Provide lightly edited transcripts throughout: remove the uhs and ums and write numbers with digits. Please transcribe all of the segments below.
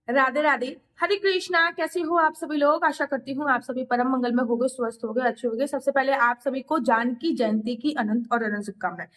राधे राधे। हरे कृष्णा। कैसे हो आप सभी लोग? आशा करती हूँ आप सभी परम मंगल में होगे, स्वस्थ होगे, अच्छे होगे। सबसे पहले आप सभी को जानकी जयंती की अनंत और अनंत शुभकामनाएं।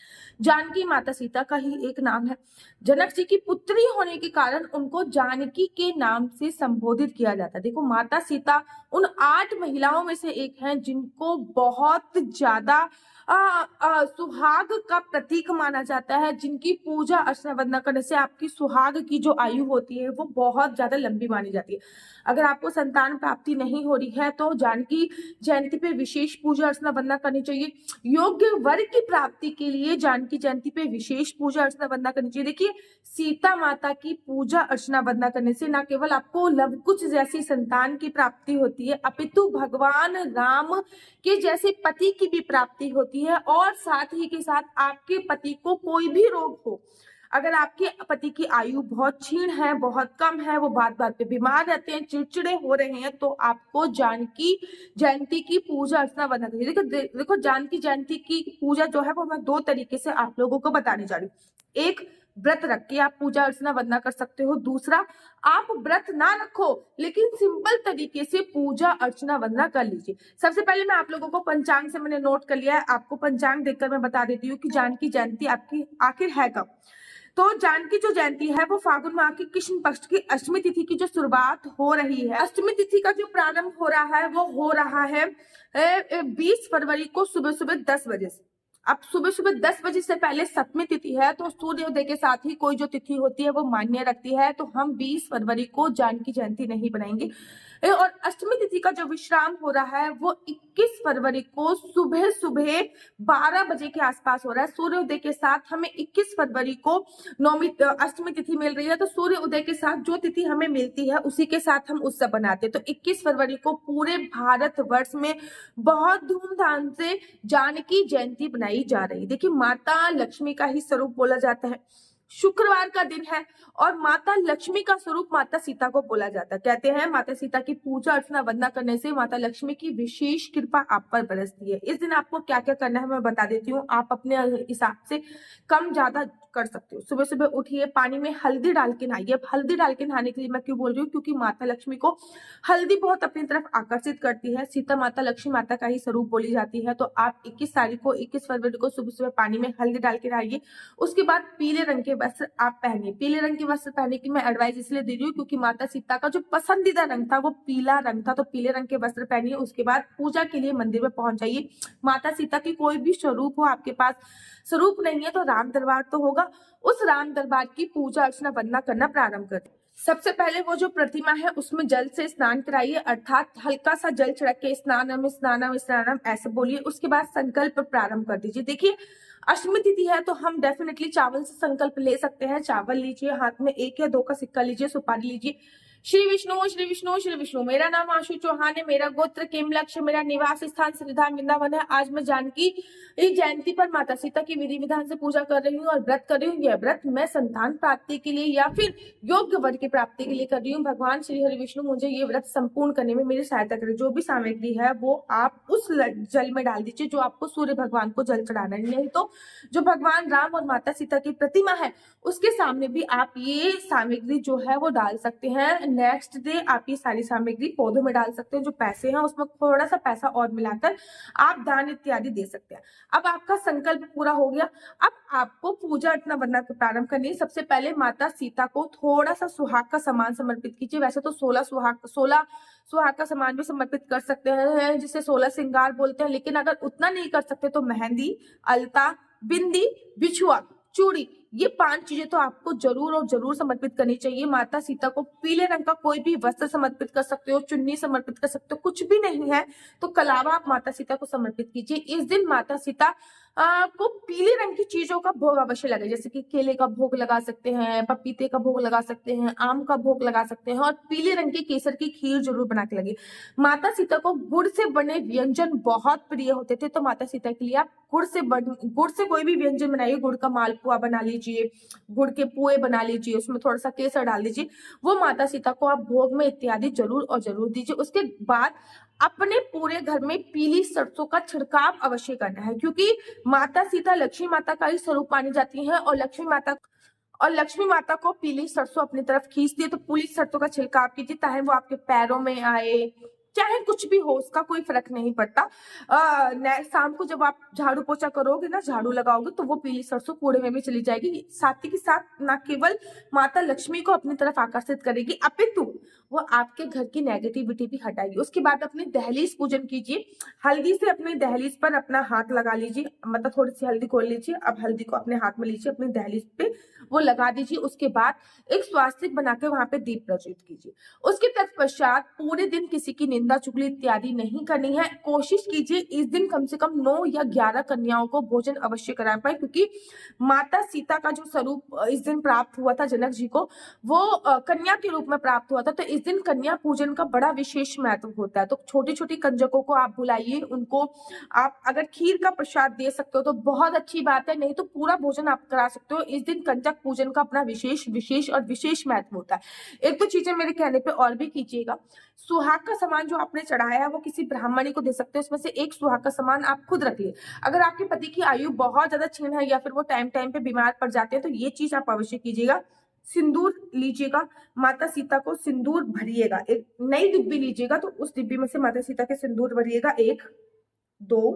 जानकी माता सीता का ही एक नाम है। जनक जी की पुत्री होने के कारण उनको जानकी के नाम से संबोधित किया जाता है। देखो, माता सीता उन 8 महिलाओं में से एक हैं जिनको बहुत ज्यादा सुहाग का प्रतीक माना जाता है, जिनकी पूजा अर्चना वंदना करने से आपकी सुहाग की जो आयु होती है वो बहुत ज्यादा लंबी मानी जाती है। अगर आपको संतान प्राप्ति नहीं हो रही है तो जानकी जयंती पे विशेष पूजा अर्चना वंदना करनी चाहिए। योग्य वर की प्राप्ति के लिए जानकी जयंती पे विशेष पूजा अर्चना वंदना करनी चाहिए। देखिए, सीता माता की पूजा अर्चना वंदना करने से न केवल आपको लव कुश जैसी संतान की प्राप्ति होती है, अपितु भगवान राम के जैसे पति की भी प्राप्ति होती है। और साथ ही के साथ आपके पति को कोई भी रोग हो, अगर आपके पति की आयु बहुत क्षीण है, बहुत कम है, वो बात बात पे बीमार रहते हैं, चिड़चिड़े हो रहे हैं, तो आपको जानकी जयंती की पूजा अर्चना वंदना करनी है। देखो, जानकी जयंती की पूजा जो है वो मैं 2 तरीके से आप लोगों को बताने जा रही हूँ। एक, व्रत रख के आप पूजा अर्चना वंदना कर सकते हो। दूसरा, आप व्रत ना रखो लेकिन सिंपल तरीके से पूजा अर्चना वंदना कर लीजिए। सबसे पहले मैं आप लोगों को पंचांग से मैंने नोट कर लिया है, आपको पंचांग देखकर मैं बता देती हूँ कि जानकी जयंती आपकी आखिर है कब। तो जानकी जो जयंती है वो फागुन माह की कृष्ण पक्ष की अष्टमी तिथि की जो शुरुआत हो रही है, अष्टमी तिथि का जो प्रारंभ हो रहा है वो हो रहा है 20 फरवरी को सुबह सुबह 10 बजे से। अब सुबह सुबह 10 बजे से पहले सप्तमी तिथि है, तो सूर्योदय के साथ ही कोई जो तिथि होती है वो मान्य रखती है, तो हम 20 फरवरी को जानकी जयंती नहीं बनाएंगे। और अष्टमी तिथि का जो विश्राम हो रहा है वो 21 फरवरी को सुबह सुबह 12 बजे के आसपास हो रहा है। सूर्योदय के साथ हमें 21 फरवरी को नौमी अष्टमी तिथि मिल रही है, तो सूर्य उदय के साथ जो तिथि हमें मिलती है उसी के साथ हम उत्सव बनाते हैं। तो 21 फरवरी को पूरे भारत वर्ष में बहुत धूमधाम से जानकी जयंती बनाई जा रही है। देखिए, माता लक्ष्मी का ही स्वरूप बोला जाता है, शुक्रवार का दिन है और माता लक्ष्मी का स्वरूप माता सीता को बोला जाता है। कहते हैं माता सीता की पूजा अर्चना वंदना करने से माता लक्ष्मी की विशेष कृपा आप पर बरसती है। इस दिन आपको क्या क्या करना है मैं बता देती हूँ, आप अपने हिसाब से कम ज्यादा कर सकते हो। सुबह सुबह उठिए, पानी में हल्दी डाल के नहाइए। अब हल्दी डाल के नहाने के लिए मैं क्यों बोल रही हूँ, क्योंकि माता लक्ष्मी को हल्दी बहुत अपनी तरफ आकर्षित करती है। सीता माता लक्ष्मी माता का ही स्वरूप बोली जाती है। तो आप 21 फरवरी को सुबह सुबह पानी में हल्दी डाल के नहाइए। उसके बाद पीले रंग के वस्त्र आप पहनिए। पीले रंग के वस्त्र पहनने की मैं एडवाइस इसलिए दे रही हूँ क्योंकि माता सीता का जो पसंदीदा रंग था वो पीला रंग था, तो पीले रंग के वस्त्र पहनिए। उसके बाद पूजा के लिए मंदिर में पहुंच जाइए। माता सीता की कोई भी स्वरूप हो, आपके पास स्वरूप नहीं है तो राम दरबार तो होगा, उस राम दरबार की पूजा अर्चना वंदना करना प्रारंभ करें। सबसे पहले वो जो प्रतिमा है उसमें जल से स्नान कराइए, अर्थात हल्का सा जल छिड़क के स्नानम स्नानम स्नानम ऐसे बोलिए। उसके बाद संकल्प प्रारंभ कर दीजिए। देखिए, अष्टमी तिथि है तो हम डेफिनेटली चावल से संकल्प ले सकते हैं। चावल लीजिए, हाथ में 1 या 2 का सिक्का लीजिए, सुपारी लीजिए। श्री विष्णु श्री विष्णु श्री विष्णु। मेरा नाम आशु चौहान है, मेरा गोत्र किमलक्ष्य, मेरा निवास स्थान श्रीधाम वृंदावन है। आज मैं जानकी जयंती पर माता सीता की विधि विधान से पूजा कर रही हूँ और व्रत कर रही हूँ। यह व्रत मैं संतान प्राप्ति के लिए या फिर योग्य वर की प्राप्ति के लिए कर रही हूँ। भगवान श्री हरि विष्णु मुझे ये व्रत संपूर्ण करने में मेरी सहायता करें। जो भी सामग्री है वो आप उस जल में डाल दीजिए जो आपको सूर्य भगवान को जल चढ़ाना है। नहीं तो जो भगवान राम और माता सीता की प्रतिमा है उसके सामने भी आप ये सामग्री जो है वो डाल सकते हैं। नेक्स्ट डे आप ये सारी सामग्री पौधों में डाल सकते हैं। जो पैसे हैं उसमें थोड़ा सा पैसा और मिलाकर आप दान इत्यादि दे सकते हैं। अब आपका संकल्प पूरा हो गया। अब आपको पूजा अर्चना वंदना प्रारंभ करनी है। सबसे पहले माता सीता को थोड़ा सा सुहाग का सामान समर्पित कीजिए। वैसे तो 16 सुहाग का सामान भी समर्पित कर सकते हैं, जिसे 16 श्रृंगार बोलते हैं, लेकिन अगर उतना नहीं कर सकते तो मेहंदी, अलता, बिंदी, बिछुआ, चूड़ी, ये 5 चीजें तो आपको जरूर और जरूर समर्पित करनी चाहिए। माता सीता को पीले रंग का कोई भी वस्त्र समर्पित कर सकते हो, चुन्नी समर्पित कर सकते हो। कुछ भी नहीं है तो कलावा आप माता सीता को समर्पित कीजिए। इस दिन माता सीता को पीले रंग की चीजों का भोग अवश्य लगे, जैसे कि केले का भोग लगा सकते हैं, पपीते का भोग लगा सकते हैं, आम का भोग लगा सकते हैं और पीले रंग के केसर की खीर जरूर बना के लगे। माता सीता को गुड़ से बने व्यंजन बहुत प्रिय होते थे, तो माता सीता के लिए आप गुड़ से कोई भी व्यंजन बनाइए। गुड़ का मालपुआ बना लीजिए, गुड़ के पुए बना लीजिए, उसमें थोड़ा सा केसर डाल दीजिए। वो माता सीता को आप भोग में इत्यादि जरूर और जरूर दीजिए। उसके बाद अपने पूरे घर में पीली सरसों का छिड़काव अवश्य करना है, क्योंकि माता सीता लक्ष्मी माता का ही स्वरूप मानी जाती है और लक्ष्मी माता और लक्ष्मी माता को पीली सरसों अपनी तरफ खींचती है, तो पूरी सरसों का छिलका आप कीजिए, चाहे वो आपके पैरों में आए, चाहे कुछ भी हो, उसका कोई फर्क नहीं पड़ता। शाम को जब आप झाड़ू पोछा करोगे ना, झाड़ू लगाओगे, तो वो पीली सरसों कूड़े में भी चली जाएगी। साथ ही के साथ ना केवल माता लक्ष्मी को अपनी तरफ आकर्षित करेगी, अपितु वो आपके घर की नेगेटिविटी भी हटाएगी। उसके बाद अपनी दहलीज पूजन कीजिए। हल्दी से अपनी दहलीज पर अपना हाथ लगा लीजिए, मतलब थोड़ी सी हल्दी घोल लीजिए, अब हल्दी को अपने हाथ में लीजिए, अपनी दहलीज पे वो लगा दीजिए। उसके बाद एक स्वास्तिक बना के वहां पे दीप प्रज्वलित कीजिए। उसके तत्पश्चात पूरे दिन किसी की निंदा चुगली इत्यादि नहीं करनी है। कोशिश कीजिए इस दिन कम से कम 9 या 11 कन्याओं को भोजन अवश्य करा पाए, क्योंकि माता सीता का जो स्वरूप इस दिन प्राप्त हुआ था जनक जी को, वो कन्या के रूप में प्राप्त हुआ था। तो इस दिन कन्या पूजन का बड़ा विशेष महत्व होता है। तो छोटी छोटी कंजकों को आप बुलाइए, उनको आप अगर खीर का प्रसाद दे सकते हो तो बहुत अच्छी बात है, नहीं तो पूरा भोजन आप करा सकते हो। इस दिन कंजक पूजन का अपना विशेष महत्व होता है। एक दो चीजें मेरे कहने पे और भी कीजिएगा। सुहाग का सामान जो आपने चढ़ाया है वो किसी ब्राह्मणी को दे सकते हो, उसमें से एक सुहाग का सामान आप खुद रख लिए। अगर आपके पति की आयु बहुत ज्यादा क्षीण है या फिर वो टाइम टाइम पे बीमार पड़ जाते हैं, तो ये चीज आप अवश्य कीजिएगा। सिंदूर लीजिएगा, माता सीता को सिंदूर भरिएगा। एक नई डिब्बी लीजिएगा, तो उस डिब्बी में से माता सीता के सिंदूर भरिएगा। 1 2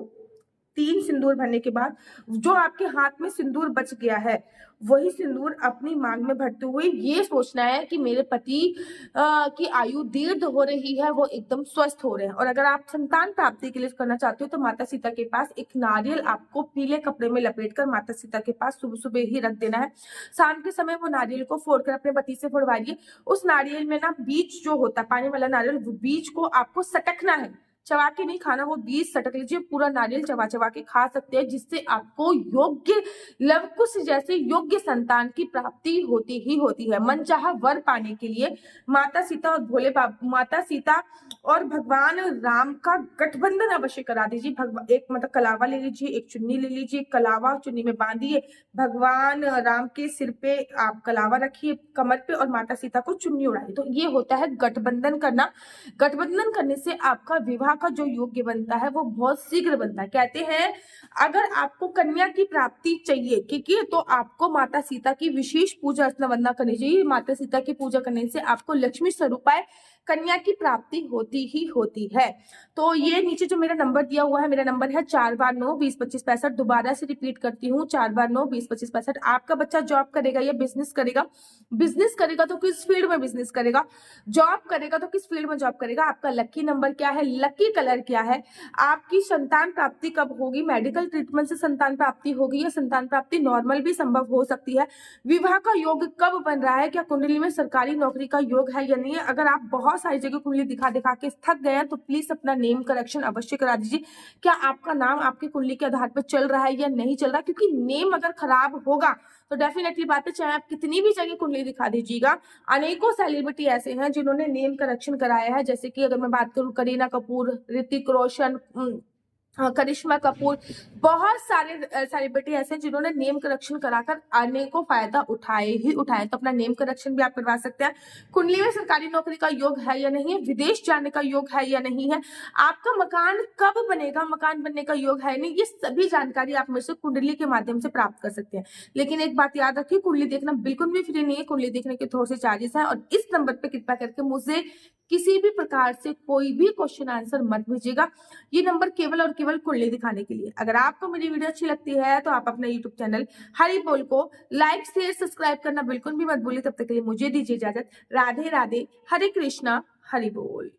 3 सिंदूर भरने के बाद जो आपके हाथ में सिंदूर बच गया है, वही सिंदूर अपनी मांग में भरते हुए ये सोचना है कि मेरे पति की आयु दीर्घ हो रही है, वो एकदम स्वस्थ हो रहे हैं। और अगर आप संतान प्राप्ति के लिए करना चाहते हो तो माता सीता के पास एक नारियल आपको पीले कपड़े में लपेटकर माता सीता के पास सुबह सुबह ही रख देना है। शाम के समय वो नारियल को फोड़कर अपने पति से फोड़वाइए। उस नारियल में ना बीज जो होता है, पानी वाला नारियल, वो बीज को आपको सटकना है, चबा के नहीं खाना, वो बीज सटक लीजिए। पूरा नारियल चबा चबा के खा सकते हैं, जिससे आपको योग्य लवकुश जैसे योग्य संतान की प्राप्ति होती ही होती है। मनचाहा वर पाने के लिए माता सीता और भोले बाबा, माता सीता और भगवान राम का गठबंधन अवश्य करा दीजिए। एक मतलब कलावा ले लीजिए, एक चुन्नी ले लीजिए, कलावा चुन्नी में बांधिए, भगवान राम के सिर पे आप कलावा रखिए कमर पे, और माता सीता को चुन्नी उड़ाइए। तो ये होता है गठबंधन करना। गठबंधन करने से आपका विवाह का जो योग्य बनता है वो बहुत शीघ्र बनता है। कहते हैं अगर आपको कन्या की प्राप्ति चाहिए, क्योंकि तो आपको माता सीता की विशेष पूजा अर्चना वंदना करनी चाहिए। माता सीता की पूजा करने से आपको लक्ष्मी स्वरूपाय कन्या की प्राप्ति होती ही होती है। तो ये नीचे जो मेरा नंबर दिया हुआ है, मेरा नंबर है 4 बार 9 20 25 65। दोबारा से रिपीट करती हूँ, 4 बार 9 20 25 65। आपका बच्चा जॉब करेगा या बिजनेस करेगा? बिजनेस करेगा तो किस फील्ड में बिजनेस करेगा? जॉब करेगा तो किस फील्ड में जॉब करेगा? आपका लकी नंबर क्या है? लकी कलर क्या है? आपकी संतान प्राप्ति कब होगी? मेडिकल ट्रीटमेंट से संतान प्राप्ति होगी या संतान प्राप्ति नॉर्मल भी संभव हो सकती है? विवाह का योग कब बन रहा है? क्या कुंडली में सरकारी नौकरी का योग है या नहीं है? अगर आप बहुत सारी जगह कुंडली दिखा दिखा के थक गए हैं तो प्लीज अपना नेम करेक्शन अवश्य करा दीजिए। क्या आपका नाम आपकी कुंडली के आधार पर चल रहा है या नहीं चल रहा? क्योंकि नेम अगर खराब होगा तो डेफिनेटली बात है, चाहे आप कितनी भी जगह कुंडली दिखा दीजिएगा। अनेकों सेलिब्रिटी ऐसे हैं जिन्होंने नेम करेक्शन कराया है, जैसे कि अगर मैं बात करूं करीना कपूर, ऋतिक रोशन, करिश्मा कपूर, बहुत सारे सेलिब्रिटी ऐसे हैं जिन्होंने नेम करेक्शन कराकर अनेकों फायदा उठाए ही उठाए। तो अपना नेम करेक्शन भी आप करवा सकते हैं। कुंडली में सरकारी नौकरी का योग है या नहीं है? विदेश जाने का योग है या नहीं है? आपका मकान कब बनेगा? मकान बनने का योग है नहीं? ये सभी जानकारी आप मेरे से कुंडली के माध्यम से प्राप्त कर सकते हैं। लेकिन एक बात याद रखिए, कुंडली देखना बिल्कुल भी फ्री नहीं है। कुंडली देखने के थोड़े से चार्जेस है। और इस नंबर पे कृपया करके मुझे किसी भी प्रकार से कोई भी क्वेश्चन आंसर मत भेजिएगा। ये नंबर केवल और केवल कुंडली दिखाने के लिए। अगर आपको मेरी वीडियो अच्छी लगती है तो आप अपने यूट्यूब चैनल हरि बोल को लाइक शेयर सब्सक्राइब करना बिल्कुल भी मत भूलिए। तब तक के लिए मुझे दीजिए इजाजत। राधे राधे, हरे कृष्णा, हरि बोल।